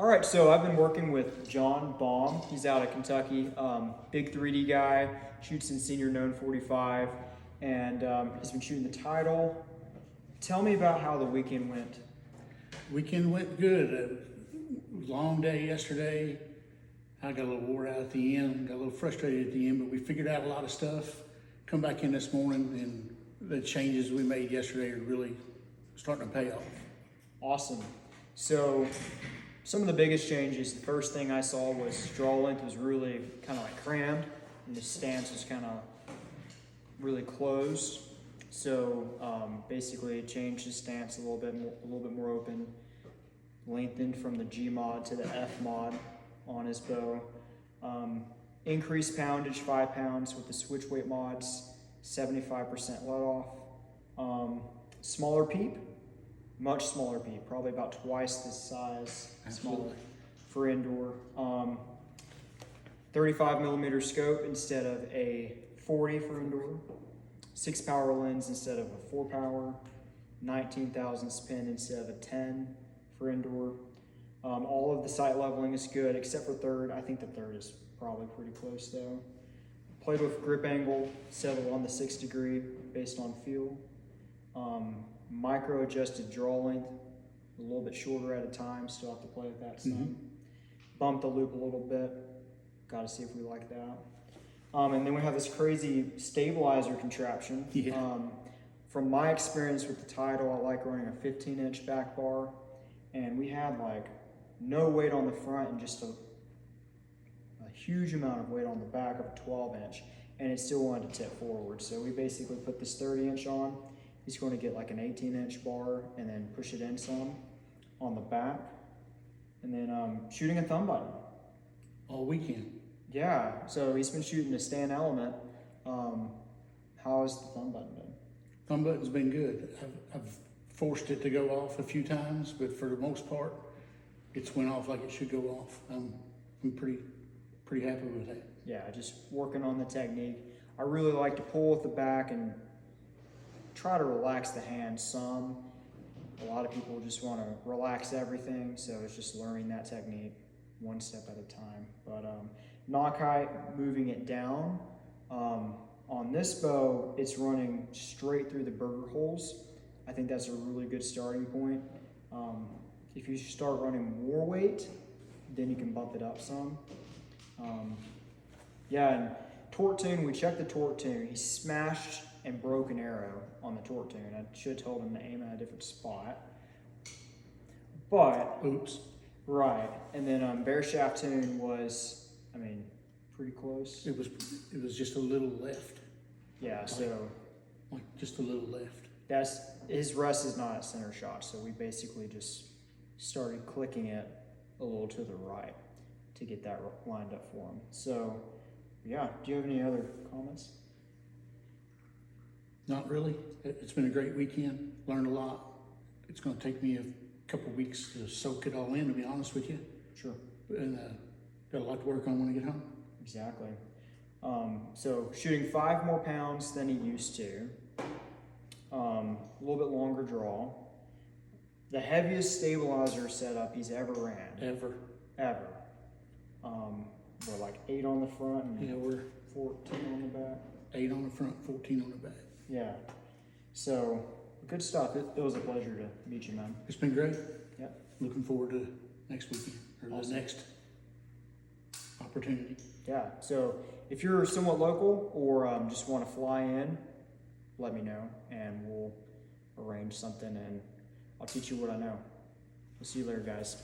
All right, so I've been working with John Baum. He's out of Kentucky, big 3D guy, shoots in senior known 45, and he's been shooting the title. Tell me about how the weekend went. Weekend went good. Long day yesterday. I got a little wore out at the end, got a little frustrated at the end, but we figured out a lot of stuff. Come back in this morning and the changes we made yesterday are really starting to pay off. Awesome. So some of the biggest changes, the first thing I saw was draw length was really kind of like crammed and the stance was kind of really closed. So basically it changed the stance a little bit more open, lengthened from the G mod to the F mod on his bow. Increased poundage 5 pounds with the switch weight mods, 75% let off. Smaller peep, much smaller peep, probably about twice this size. Absolutely. Smaller for indoor. 35 millimeter scope instead of a 40 for indoor. 6 power lens instead of a 4 power. 19,000 spin instead of a 10 for indoor. All of the sight leveling is good except for third. I think the third is probably pretty close though. Played with grip angle, settled on the 6 degree based on feel. Micro adjusted draw length, a little bit shorter at a time, still have to play with that some. Bumped the loop a little bit, gotta see if we like that. And then we have this crazy stabilizer contraption. Yeah. From my experience with the title, I like running a 15-inch back bar, and we had like no weight on the front and just a huge amount of weight on the back of a 12-inch, and it still wanted to tip forward. So we basically put this 30-inch on. He's going to get like an 18-inch bar and then push it in some on the back, and then shooting a thumb button All weekend. Yeah, so he's been shooting a stand element. How has the thumb button been? Thumb button's been good. I've forced it to go off a few times, but for the most part, it's went off like it should go off. I'm pretty happy with that. Yeah, just working on the technique. I really like to pull with the back and try to relax the hand some. A lot of people just want to relax everything, so it's just learning that technique one step at a time. But knock height, moving it down. On this bow, it's running straight through the burger holes. I think that's a really good starting point. If you start running more weight, then you can bump it up some. Yeah, and torque tune, we checked the torque tune. He smashed and broke an arrow on the torque tune. I should have told him to aim at a different spot. But, Oops. right, and then bear shaft tune was, pretty close. It was just a little left. Yeah, so Like just a little left. that's, his rest is not at center shot, so we basically just started clicking it a little to the right to get that lined up for him. So, yeah, do you have any other comments? Not really. It's been a great weekend. Learned a lot. It's going to take me a couple weeks to soak it all in, to be honest with you. Sure. And got a lot to work on when I get home. Exactly. So shooting 5 more pounds than he used to. A little bit longer draw. The heaviest stabilizer setup he's ever ran. Ever. We're like 8 on the front and Yeah, we're 14 on the back. 8 on the front, 14 on the back. Yeah. So good stuff. It was a pleasure to meet you, man. It's been great. Yep. Looking forward to next weekend or Awesome. the next opportunity. Yeah. So if you're somewhat local or just want to fly in, let me know and we'll arrange something and I'll teach you what I know. We'll see you later, guys.